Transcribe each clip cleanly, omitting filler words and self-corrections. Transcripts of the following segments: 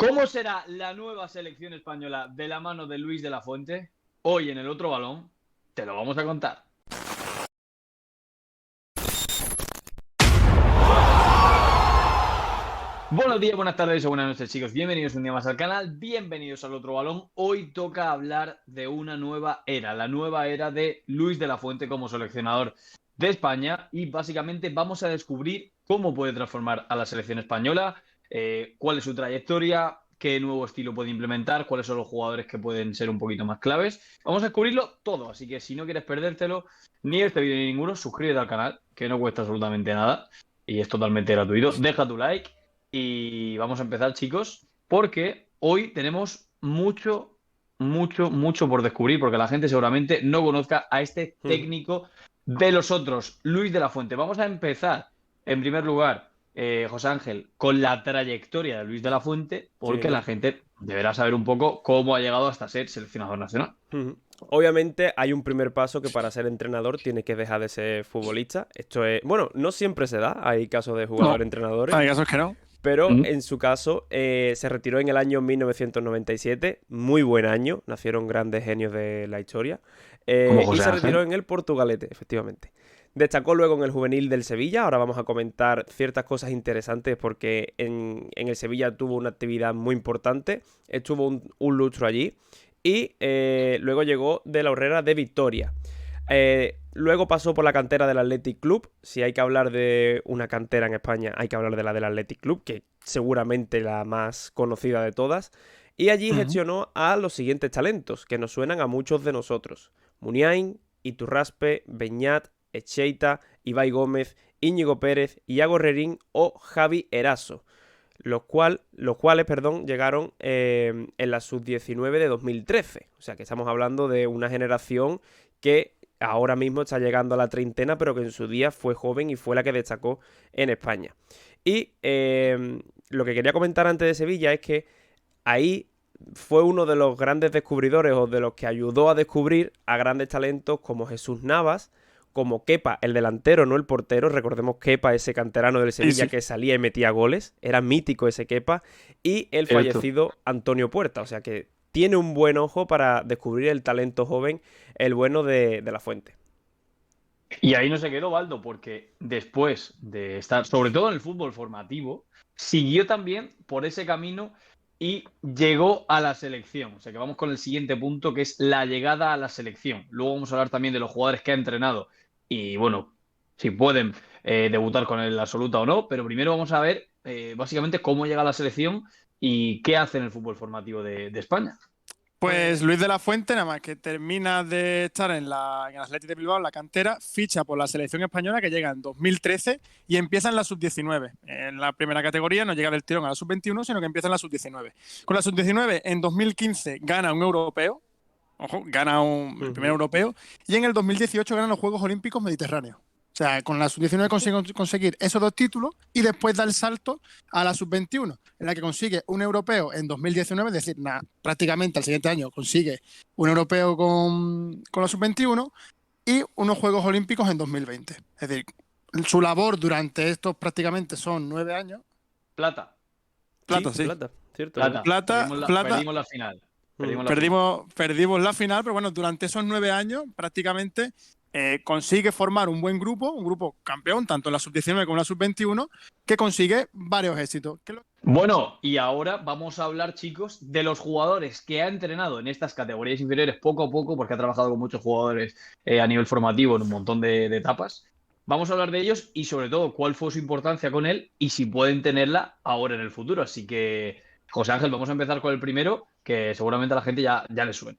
¿Cómo será la nueva selección española de la mano de Luis de la Fuente? Hoy en el otro balón te lo vamos a contar. Buenos días, buenas tardes o buenas noches, chicos. Bienvenidos un día más al canal, bienvenidos al otro balón. Hoy toca hablar de una nueva era, la nueva era de Luis de la Fuente como seleccionador de España, y básicamente vamos a descubrir cómo puede transformar a la selección española, cuál es su trayectoria, qué nuevo estilo puede implementar, cuáles son los jugadores que pueden ser un poquito más claves. Vamos a descubrirlo todo, así que si no quieres perdértelo ni este vídeo ni ninguno, suscríbete al canal, que no cuesta absolutamente nada y es totalmente gratuito. Deja tu like. Y vamos a empezar, chicos, porque hoy tenemos mucho por descubrir, porque la gente seguramente no conozca a este técnico de los otros, Luis de la Fuente. Vamos a empezar, en primer lugar, José Ángel, con la trayectoria de Luis de la Fuente, porque Sí. la gente deberá saber un poco cómo ha llegado hasta ser seleccionador nacional. Obviamente hay un primer paso que para ser entrenador tienes que dejar de ser futbolista. Esto es, bueno, no siempre se da, hay casos de No, jugadores-entrenadores, hay casos que no. pero en su caso se retiró en el año 1997, muy buen año, nacieron grandes genios de la historia, Como y José se retiró Ángel. en el Portugalete, efectivamente. Destacó luego en el juvenil del Sevilla. Ahora vamos a comentar ciertas cosas interesantes porque en el Sevilla tuvo una actividad muy importante, estuvo un lustro allí y luego llegó de la Horrera de Victoria. Luego pasó por la cantera del Athletic Club. Si hay que hablar de una cantera en España, hay que hablar de la del Athletic Club, que seguramente la más conocida de todas. Y allí gestionó a los siguientes talentos, que nos suenan a muchos de nosotros: Muniain, Iturraspe, Beñat, Echeita, Ibai Gómez, Íñigo Pérez, Iago Rerín o Javi Eraso, los cuales llegaron en la sub-19 de 2013. O sea que estamos hablando de una generación que ahora mismo está llegando a la treintena, pero que en su día fue joven y fue la que destacó en España. Y lo que quería comentar antes de Sevilla es que ahí fue uno de los grandes descubridores, o de los que ayudó a descubrir a grandes talentos como Jesús Navas, como Kepa, el delantero, no el portero. Recordemos Kepa, ese canterano del Sí, Sevilla sí. que salía y metía goles. Era mítico ese Kepa. Y el Cierto. fallecido Antonio Puerta. O sea que tiene un buen ojo para descubrir el talento joven, el bueno de la Fuente. Y ahí no se quedó Baldo, porque después de estar, sobre todo en el fútbol formativo, siguió también por ese camino y llegó a la selección. O sea que vamos con el siguiente punto, que es la llegada a la selección. Luego vamos a hablar también de los jugadores que ha entrenado y, bueno, si pueden debutar con el absoluta o no, pero primero vamos a ver básicamente cómo llega a la selección y qué hace en el fútbol formativo de España. Pues Luis de la Fuente, nada más que termina de estar en el Athletic de Bilbao, en la cantera, ficha por la selección española, que llega en 2013 y empieza en la sub-19. En la primera categoría no llega del tirón a la sub-21, sino que empieza en la sub-19. Con la sub-19 en 2015 gana un europeo, ojo, gana el primer europeo, y en el 2018 gana los Juegos Olímpicos Mediterráneos. O sea, con la sub-19 consigue conseguir esos dos títulos y después da el salto a la sub-21, en la que consigue un europeo en 2019, es decir, prácticamente al siguiente año consigue un europeo con la sub-21 y unos Juegos Olímpicos en 2020. Es decir, su labor durante estos prácticamente son 9 años. Plata, Sí, Plata, sí. plata, cierto, ¿verdad? plata. Plata, plata. Perdimos la final. Perdimos la final. Perdimos la final, pero bueno, durante esos 9 años prácticamente consigue formar un buen grupo, un grupo campeón, tanto en la sub-19 como en la sub-21, que consigue varios éxitos. Bueno, y ahora vamos a hablar, chicos, de los jugadores que ha entrenado en estas categorías inferiores poco a poco, porque ha trabajado con muchos jugadores a nivel formativo en un montón de etapas. Vamos a hablar de ellos y sobre todo cuál fue su importancia con él y si pueden tenerla ahora en el futuro. Así que, José Ángel, vamos a empezar con el primero, que seguramente a la gente ya le suene.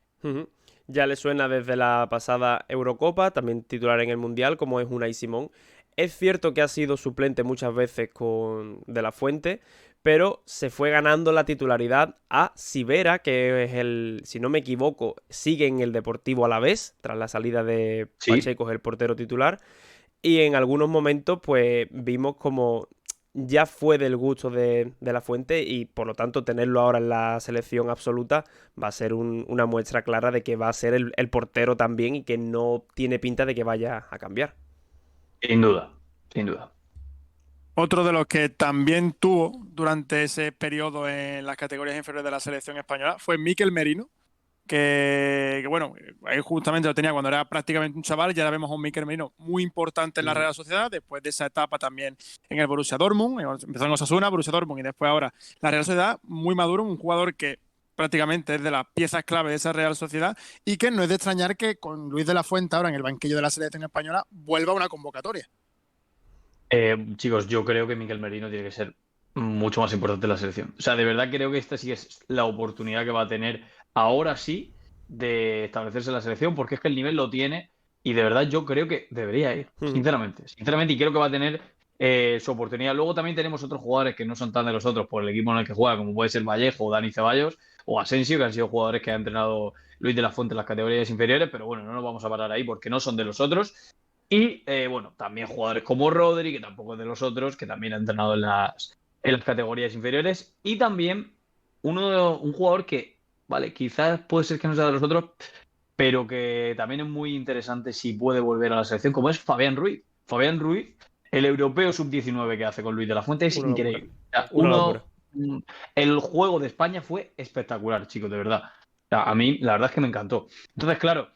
Ya le suena desde la pasada Eurocopa, también titular en el Mundial, como es Unai Simón. Es cierto que ha sido suplente muchas veces con De la Fuente, pero se fue ganando la titularidad a Sivera, que es si no me equivoco, sigue en el Deportivo Alavés, tras la salida de Sí. Pacheco, el portero titular. Y en algunos momentos, pues vimos como ya fue del gusto de la Fuente, y por lo tanto tenerlo ahora en la selección absoluta va a ser una muestra clara de que va a ser el portero también, y que no tiene pinta de que vaya a cambiar. Sin duda, sin duda. Otro de los que también tuvo durante ese periodo en las categorías inferiores de la selección española fue Mikel Merino, que bueno, ahí justamente lo tenía cuando era prácticamente un chaval, y ahora vemos a un Mikel Merino muy importante en la Real Sociedad, después de esa etapa también en el Borussia Dortmund, empezó en Osasuna, Borussia Dortmund y después ahora la Real Sociedad, muy maduro, un jugador que prácticamente es de las piezas clave de esa Real Sociedad y que no es de extrañar que con Luis de la Fuente ahora en el banquillo de la selección española vuelva a una convocatoria. Chicos, yo creo que Mikel Merino tiene que ser mucho más importante en la selección. O sea, de verdad creo que esta sí es la oportunidad que va a tener ahora sí de establecerse en la selección, porque es que el nivel lo tiene y de verdad yo creo que debería ir, sinceramente. Sinceramente, y creo que va a tener su oportunidad. Luego también tenemos otros jugadores que no son tan de los otros por el equipo en el que juega, como puede ser Vallejo o Dani Ceballos o Asensio, que han sido jugadores que ha entrenado Luis de la Fuente en las categorías inferiores, pero bueno, no nos vamos a parar ahí porque no son de los otros. Y bueno, también jugadores como Rodri, que tampoco es de los otros, que también ha entrenado en las categorías inferiores. Y también un jugador que, vale, quizás puede ser que no sea de los otros, pero que también es muy interesante si puede volver a la selección, como es Fabián Ruiz. Fabián Ruiz, el europeo sub-19 que hace con Luis de la Fuente es Una locura. increíble. O sea, Una locura. el juego de España fue espectacular, chicos, de verdad. O sea, a mí la verdad es que me encantó. Entonces, claro,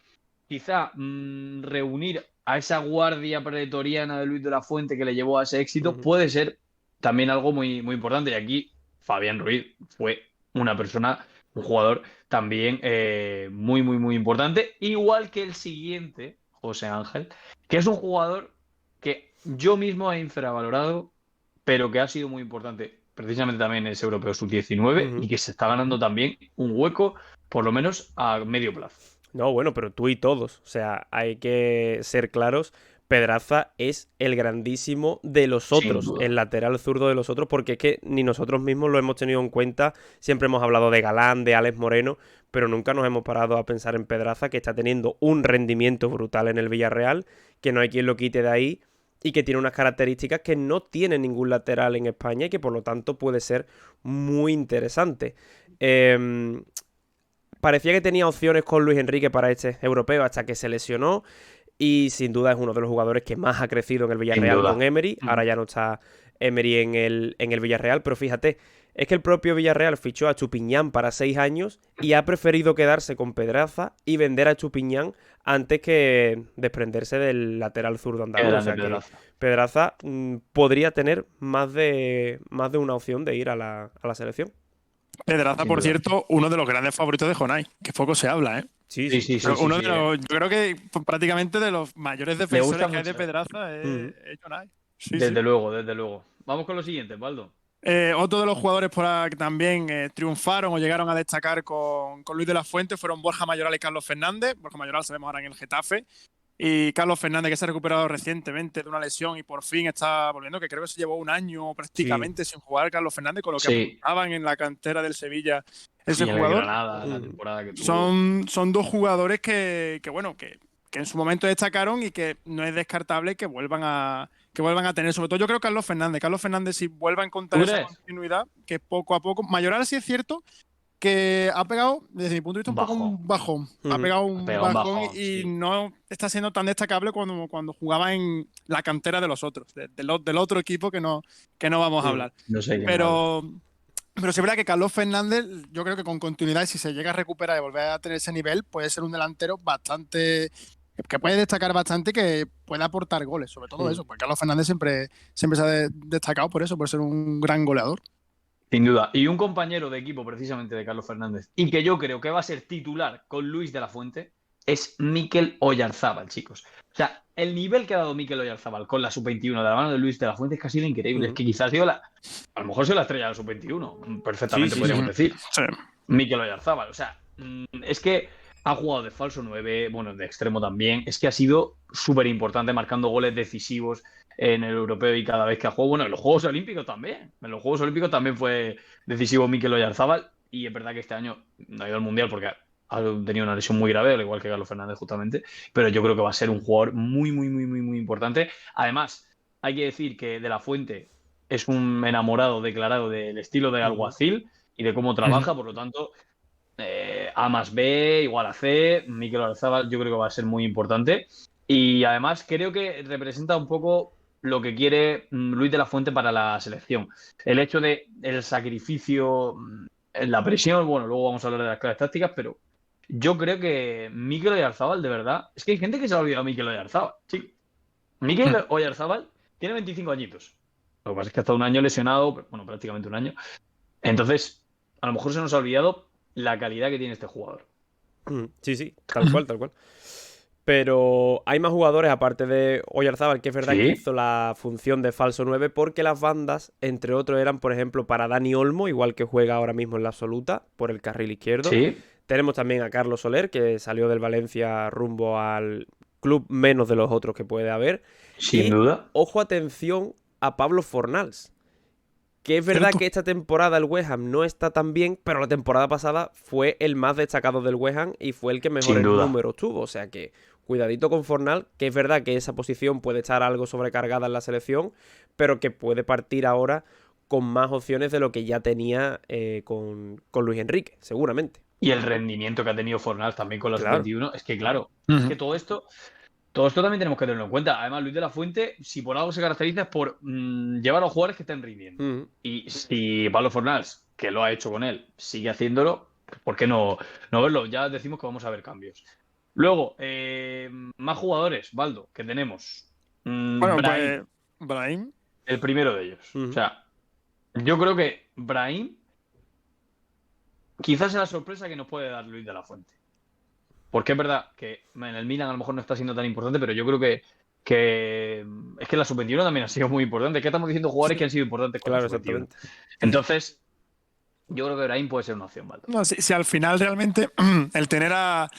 quizá reunir a esa guardia pretoriana de Luis de la Fuente que le llevó a ese éxito puede ser también algo muy, muy importante. Y aquí Fabián Ruiz fue una persona, un jugador también muy, muy, muy importante. Igual que el siguiente, José Ángel, que es un jugador que yo mismo he infravalorado, pero que ha sido muy importante precisamente también en ese Europeo Sub-19 y que se está ganando también un hueco, por lo menos a medio plazo. No, bueno, pero tú y todos. O sea, hay que ser claros. Pedraza es el grandísimo de los Sin otros, duda. el lateral zurdo de los otros, porque es que ni nosotros mismos lo hemos tenido en cuenta. Siempre hemos hablado de Galán, de Alex Moreno, pero nunca nos hemos parado a pensar en Pedraza, que está teniendo un rendimiento brutal en el Villarreal, que no hay quien lo quite de ahí y que tiene unas características que no tiene ningún lateral en España y que por lo tanto puede ser muy interesante. Parecía que tenía opciones con Luis Enrique para este europeo hasta que se lesionó y sin duda es uno de los jugadores que más ha crecido en el Villarreal con Emery. Ahora ya no está Emery en el Villarreal, pero fíjate, es que el propio Villarreal fichó a Chupiñán para 6 años y ha preferido quedarse con Pedraza y vender a Chupiñán antes que desprenderse del lateral zurdo andaluz. O sea que Pedraza podría tener más de una opción de ir a la selección. Pedraza, por cierto, uno de los grandes favoritos de Jonay, que poco se habla, ¿eh? Sí. Uno de los, yo creo que prácticamente de los mayores defensores que hay de Pedraza es Jonay. Desde luego, desde luego. Vamos con lo siguiente, Baldo. Otro de los jugadores por que también triunfaron o llegaron a destacar con Luis de la Fuente fueron Borja Mayoral y Carlos Fernández. Borja Mayoral sabemos ahora en el Getafe. Y Carlos Fernández, que se ha recuperado recientemente de una lesión y por fin está volviendo, que creo que se llevó un año prácticamente sin jugar Carlos Fernández, con lo que apuntaban en la cantera del Sevilla ese jugador. Granada, la temporada que tuvo. Son dos jugadores que en su momento destacaron y que no es descartable que vuelvan a tener. Sobre todo yo creo que Carlos Fernández si vuelve a encontrar esa continuidad, que poco a poco. Mayoral sí es cierto que ha pegado, desde mi punto de vista, un poco un bajón. Ha pegado un bajón y no está siendo tan destacable cuando jugaba en la cantera de los otros, del otro equipo que no vamos a hablar. No sé pero sí es verdad que Carlos Fernández, yo creo que con continuidad, si se llega a recuperar y volver a tener ese nivel, puede ser un delantero bastante que puede destacar bastante, que puede aportar goles, sobre todo eso, porque Carlos Fernández siempre se ha destacado por eso, por ser un gran goleador. Sin duda. Y un compañero de equipo precisamente de Carlos Fernández, y que yo creo que va a ser titular con Luis de la Fuente, es Mikel Oyarzábal, chicos. O sea, el nivel que ha dado Mikel Oyarzábal con la sub-21 de la mano de Luis de la Fuente es que ha sido increíble. Es que quizás ha sido a lo mejor ha sido la estrella de la sub-21, perfectamente podríamos decir. Sí. Mikel Oyarzábal. O sea, es que ha jugado de falso 9, bueno, de extremo también. Es que ha sido súper importante marcando goles decisivos en el europeo y cada vez que ha jugado. Bueno, en los Juegos Olímpicos también. En los Juegos Olímpicos también fue decisivo Mikel Oyarzábal. Y es verdad que este año no ha ido al Mundial porque ha tenido una lesión muy grave, al igual que Carlos Fernández justamente. Pero yo creo que va a ser un jugador muy, muy, muy, muy, muy importante. Además, hay que decir que De la Fuente es un enamorado declarado del estilo de Alguacil y de cómo trabaja, por lo tanto, A más B igual a C. Mikel Oyarzábal yo creo que va a ser muy importante. Y además creo que representa un poco lo que quiere Luis de la Fuente para la selección. El hecho de el sacrificio, la presión, bueno, luego vamos a hablar de las claves tácticas, pero yo creo que Mikel Oyarzabal, de verdad, es que hay gente que se ha olvidado de Mikel Oyarzabal. Sí, Mikel Oyarzabal tiene 25 añitos. Lo que pasa es que ha estado un año lesionado, bueno, prácticamente un año. Entonces, a lo mejor se nos ha olvidado la calidad que tiene este jugador. Sí, sí, tal cual, tal cual. Pero hay más jugadores aparte de Oyarzábal, que es verdad ¿Sí? que hizo la función de falso 9, porque las bandas, entre otros, eran, por ejemplo, para Dani Olmo, igual que juega ahora mismo en la absoluta, por el carril izquierdo. Sí, Tenemos también a Carlos Soler, que salió del Valencia rumbo al club menos de los otros que puede haber. sin Y, duda. ojo, atención a Pablo Fornals, que es verdad Cierto. que esta temporada el West Ham no está tan bien, pero la temporada pasada fue el más destacado del West Ham y fue el que mejores Sin duda. números tuvo. O sea que cuidadito con Fornal, que es verdad que esa posición puede estar algo sobrecargada en la selección, pero que puede partir ahora con más opciones de lo que ya tenía con Luis Enrique, seguramente. Y el rendimiento que ha tenido Fornals también con la Claro. sub-21, es que claro, es que todo esto también tenemos que tenerlo en cuenta. Además, Luis de la Fuente, si por algo se caracteriza es por llevar a los jugadores que estén rindiendo. Mm. Y si Pablo Fornals, que lo ha hecho con él, sigue haciéndolo, ¿por qué no verlo? Ya decimos que vamos a ver cambios. Luego, más jugadores, Baldo, que tenemos. Bueno, Brahim, pues Brahim. el primero de ellos. Ujú. O sea, yo creo que Brahim quizás es la sorpresa que nos puede dar Luis de la Fuente. Porque es verdad que en el Milan a lo mejor no está siendo tan importante, pero yo creo que es que la sub-21 también ha sido muy importante. Es que estamos diciendo jugadores que han sido importantes con Claro, la sub-21. exactamente. Entonces, yo creo que Brahim puede ser una opción, ¿vale? No, si al final realmente el tener a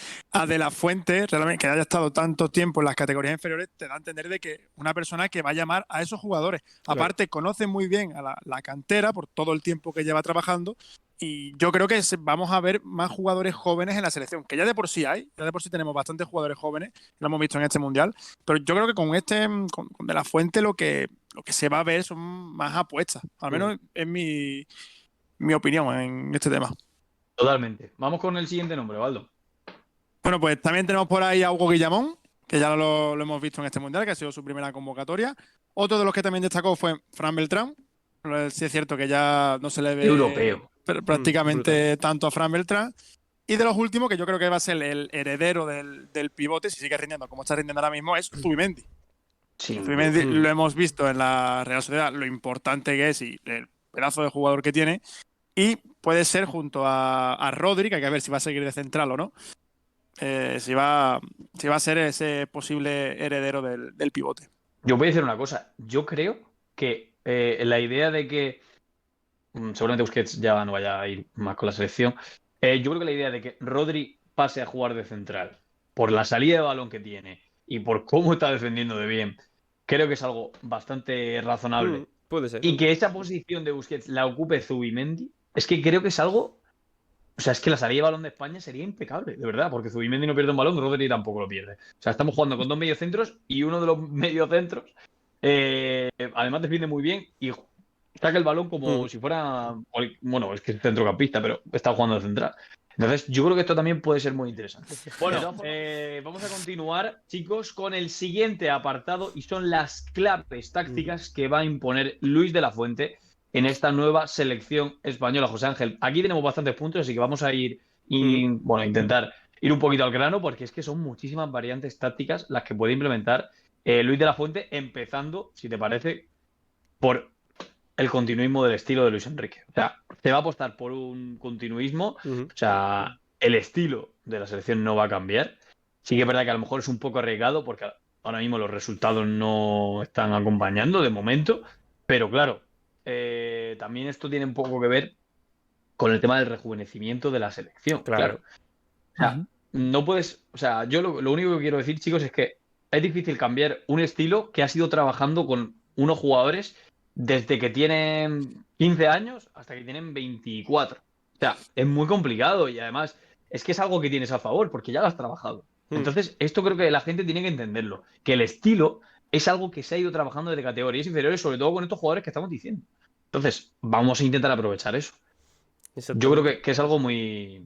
De la Fuente, realmente que haya estado tanto tiempo en las categorías inferiores, te da a entender de que una persona que va a llamar a esos jugadores. Claro. Aparte, conoce muy bien a la cantera por todo el tiempo que lleva trabajando. Y yo creo que vamos a ver más jugadores jóvenes en la selección, que ya de por sí hay, ya de por sí tenemos bastantes jugadores jóvenes, lo hemos visto en este mundial, pero yo creo que con De la Fuente lo que se va a ver son más apuestas, al menos es mi opinión en este tema. Totalmente. Vamos con el siguiente nombre, Baldo. Bueno, pues también tenemos por ahí a Hugo Guillamón, que ya lo hemos visto en este mundial, que ha sido su primera convocatoria. Otro de los que también destacó fue Fran Beltrán. Sí es cierto que ya no se le ve Europeo. prácticamente tanto a Fran Beltrán. Y de los últimos, que yo creo que va a ser el heredero del pivote, si sigue rindiendo como está rindiendo ahora mismo, es Zubimendi. Sin Zubimendi duda. lo hemos visto en la Real Sociedad, lo importante que es y el pedazo de jugador que tiene. Y puede ser junto a Rodri, que hay que ver si va a seguir de central o no. Si va a ser ese posible heredero del pivote. Yo voy a decir una cosa. Yo creo que la idea de que seguramente Busquets ya no vaya a ir más con la selección. Yo creo que la idea de que Rodri pase a jugar de central por la salida de balón que tiene y por cómo está defendiendo de bien, creo que es algo bastante razonable. Puede ser. Y que esa posición de Busquets la ocupe Zubimendi, es que creo que es algo. O sea, es que la salida de balón de España sería impecable, de verdad, porque Zubimendi no pierde un balón, Rodri tampoco lo pierde. O sea, estamos jugando con dos mediocentros y uno de los mediocentros, además defiende muy bien y saca el balón como si fuera. Bueno, es que es centrocampista, pero está jugando de central. Entonces, yo creo que esto también puede ser muy interesante. Bueno, vamos a continuar, chicos, con el siguiente apartado y son las claves tácticas que va a imponer Luis de la Fuente en esta nueva selección española. José Ángel, aquí tenemos bastantes puntos, así que vamos a ir a intentar ir un poquito al grano, porque es que son muchísimas variantes tácticas las que puede implementar Luis de la Fuente, empezando, si te parece, por el continuismo del estilo de Luis Enrique. O sea, se va a apostar por un continuismo. O sea, el estilo de la selección no va a cambiar. Sí que es verdad que a lo mejor es un poco arriesgado porque ahora mismo los resultados no están acompañando de momento. Pero claro, también esto tiene un poco que ver con el tema del rejuvenecimiento de la selección. Claro. O sea, no puedes. O sea, yo lo único que quiero decir, chicos, es que es difícil cambiar un estilo que ha sido trabajando con unos jugadores desde que tienen 15 años hasta que tienen 24. O sea, es muy complicado y además es que es algo que tienes a favor porque ya lo has trabajado. Entonces, esto creo que la gente tiene que entenderlo, que el estilo es algo que se ha ido trabajando desde categorías inferiores, sobre todo con estos jugadores que estamos diciendo. Entonces, vamos a intentar aprovechar eso. Yo creo que es algo muy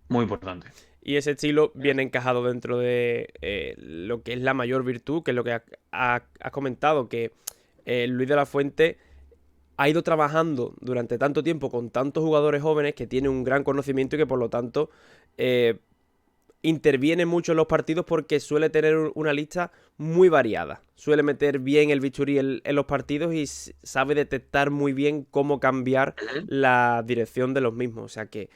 Muy importante. Y ese estilo viene encajado dentro de lo que es la mayor virtud, que es lo que has comentado, que Luis de la Fuente ha ido trabajando durante tanto tiempo con tantos jugadores jóvenes que tiene un gran conocimiento y que por lo tanto interviene mucho en los partidos porque suele tener una lista muy variada. Suele meter bien el bisturí en los partidos y sabe detectar muy bien cómo cambiar la dirección de los mismos. O sea que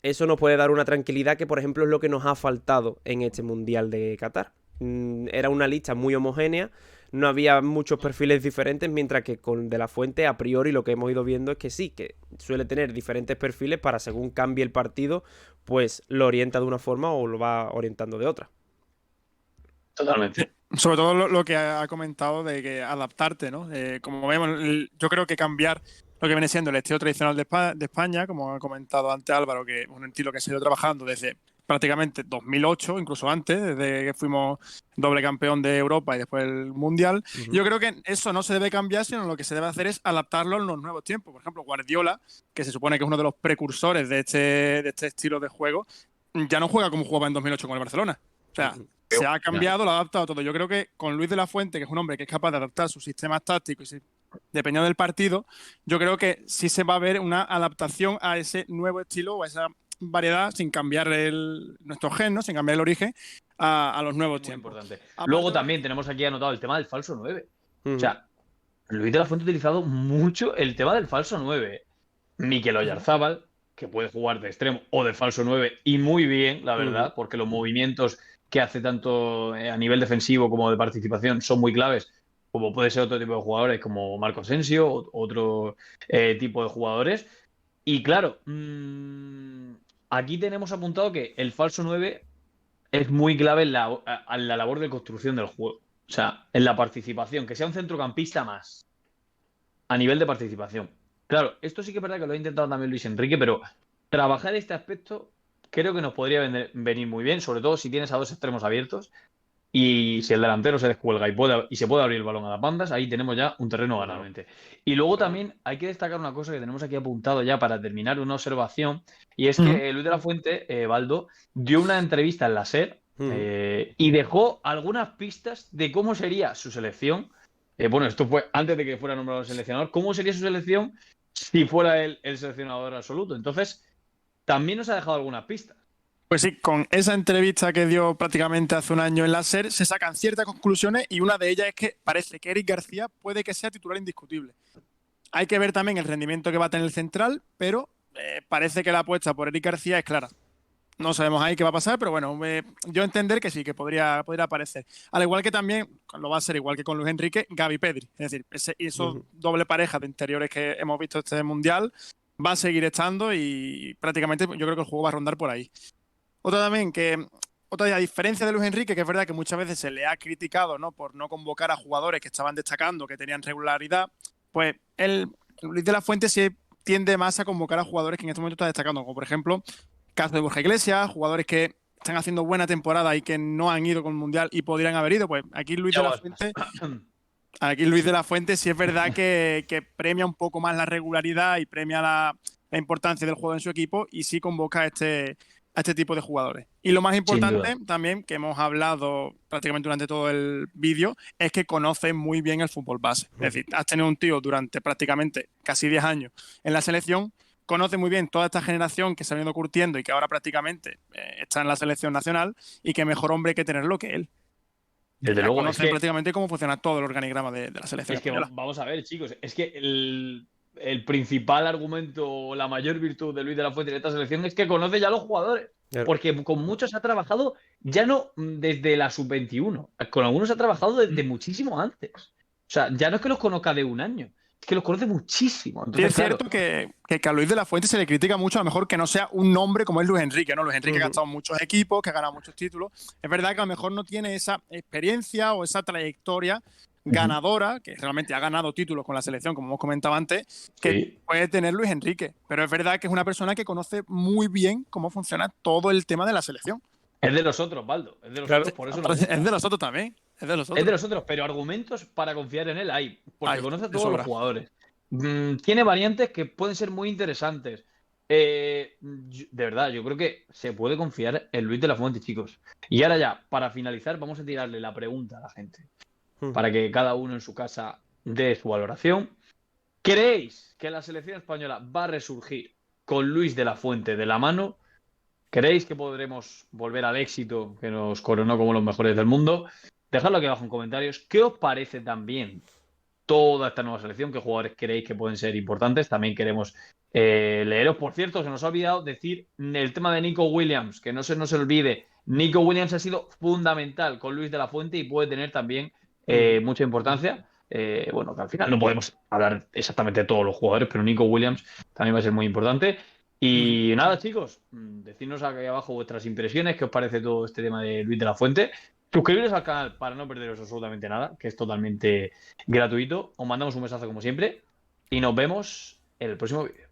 eso nos puede dar una tranquilidad que, por ejemplo, es lo que nos ha faltado en este Mundial de Qatar. Era una lista muy homogénea, no había muchos perfiles diferentes, mientras que con De la Fuente, a priori, lo que hemos ido viendo es que sí, que suele tener diferentes perfiles para, según cambie el partido, pues lo orienta de una forma o lo va orientando de otra. Totalmente. Sobre todo lo que ha comentado de que adaptarte, ¿no? Como vemos, yo creo que cambiar lo que viene siendo el estilo tradicional de España, como ha comentado antes Álvaro, que es un estilo que se ha ido trabajando desde prácticamente 2008, incluso antes, desde que fuimos doble campeón de Europa y después el Mundial. Yo creo que eso no se debe cambiar, sino lo que se debe hacer es adaptarlo a los nuevos tiempos. Por ejemplo, Guardiola, que se supone que es uno de los precursores de este estilo de juego, ya no juega como jugaba en 2008 con el Barcelona. O sea, se ha cambiado, lo ha adaptado todo. Yo creo que con Luis de la Fuente, que es un hombre que es capaz de adaptar sus sistemas tácticos y dependiendo del partido, yo creo que sí se va a ver una adaptación a ese nuevo estilo o a esa variedad sin cambiar nuestro gen, ¿no? Sin cambiar el origen a los nuevos tiempos. Muy importante. Luego también tenemos aquí anotado el tema del falso 9. O sea, Luis de la Fuente ha utilizado mucho el tema del falso 9. Mikel Oyarzábal, que puede jugar de extremo o de falso 9 y muy bien, la verdad, porque los movimientos que hace tanto a nivel defensivo como de participación son muy claves, como puede ser otro tipo de jugadores como Marco Asensio, otro tipo de jugadores. Y claro, aquí tenemos apuntado que el falso 9 es muy clave en la labor de construcción del juego. O sea, en la participación, que sea un centrocampista más a nivel de participación. Claro, esto sí que es verdad que lo ha intentado también Luis Enrique, pero trabajar este aspecto creo que nos podría venir muy bien, sobre todo si tienes a dos extremos abiertos y si el delantero se descuelga y se puede abrir el balón a las bandas, ahí tenemos ya un terreno ganadamente. Y luego también hay que destacar una cosa que tenemos aquí apuntado ya para terminar, una observación, y es que Luis de la Fuente, Baldo, dio una entrevista en la SER y dejó algunas pistas de cómo sería su selección. Bueno, esto fue antes de que fuera nombrado seleccionador. ¿Cómo sería su selección si fuera él el seleccionador absoluto? Entonces, también nos ha dejado algunas pistas. Pues sí, con esa entrevista que dio prácticamente hace un año en la SER se sacan ciertas conclusiones y una de ellas es que parece que Eric García puede que sea titular indiscutible. Hay que ver también el rendimiento que va a tener el central, pero parece que la apuesta por Eric García es clara. No sabemos ahí qué va a pasar, pero bueno, yo entender que sí, que podría aparecer. Al igual que también, lo va a ser igual que con Luis Enrique, Gavi Pedri. Es decir, esos doble pareja de interiores que hemos visto este Mundial va a seguir estando y prácticamente yo creo que el juego va a rondar por ahí. Otra diferencia de Luis Enrique, que es verdad que muchas veces se le ha criticado, ¿no?, por no convocar a jugadores que estaban destacando, que tenían regularidad, pues Luis de la Fuente sí tiende más a convocar a jugadores que en este momento están destacando, como por ejemplo caso de Borja Iglesias, jugadores que están haciendo buena temporada y que no han ido con el Mundial y podrían haber ido. Pues aquí Luis de la Fuente sí es verdad que premia un poco más la regularidad y premia la importancia del juego en su equipo y sí convoca a este tipo de jugadores. Y lo más importante también, que hemos hablado prácticamente durante todo el vídeo, es que conoce muy bien el fútbol base. Es decir, has tenido un tío durante prácticamente casi 10 años en la selección, conoce muy bien toda esta generación que se ha venido curtiendo y que ahora prácticamente está en la selección nacional, y qué mejor hombre que tenerlo que él. Desde luego, conoce prácticamente cómo funciona todo el organigrama de la selección. Es que vamos a ver, chicos, es que el principal argumento o la mayor virtud de Luis de la Fuente en esta selección es que conoce ya a los jugadores. Porque con muchos ha trabajado ya no desde la sub-21, con algunos ha trabajado desde muchísimo antes. O sea, ya no es que los conozca de un año, es que los conoce muchísimo. Entonces, sí, es cierto que a Luis de la Fuente se le critica mucho, a lo mejor que no sea un nombre como es Luis Enrique, ¿no? Luis Enrique ha estado en muchos equipos, que ha ganado muchos títulos. Es verdad que a lo mejor no tiene esa experiencia o esa trayectoria ganadora, que realmente ha ganado títulos con la selección, como hemos comentado antes, que puede tener Luis Enrique. Pero es verdad que es una persona que conoce muy bien cómo funciona todo el tema de la selección. Es de los otros, Baldo. Es de los otros, por eso es de los otros también. Es de los otros, pero argumentos para confiar en él hay, porque conoce a todos los jugadores. Tiene variantes que pueden ser muy interesantes. De verdad, yo creo que se puede confiar en Luis de la Fuente, chicos. Y ahora ya, para finalizar, vamos a tirarle la pregunta a la gente, para que cada uno en su casa dé su valoración. ¿Creéis que la selección española va a resurgir con Luis de la Fuente de la mano? ¿Creéis que podremos volver al éxito que nos coronó como los mejores del mundo? Dejadlo aquí abajo en comentarios. ¿Qué os parece también toda esta nueva selección? ¿Qué jugadores creéis que pueden ser importantes? También queremos leeros. Por cierto, se nos ha olvidado decir el tema de Nico Williams, que no se nos olvide. Nico Williams ha sido fundamental con Luis de la Fuente y puede tener también mucha importancia. Bueno, que al final no podemos hablar exactamente de todos los jugadores, pero Nico Williams también va a ser muy importante. Y nada, chicos, decidnos aquí abajo vuestras impresiones, qué os parece todo este tema de Luis de la Fuente. Suscribiros al canal para no perderos absolutamente nada, que es totalmente gratuito. Os mandamos un mensaje como siempre y nos vemos en el próximo vídeo.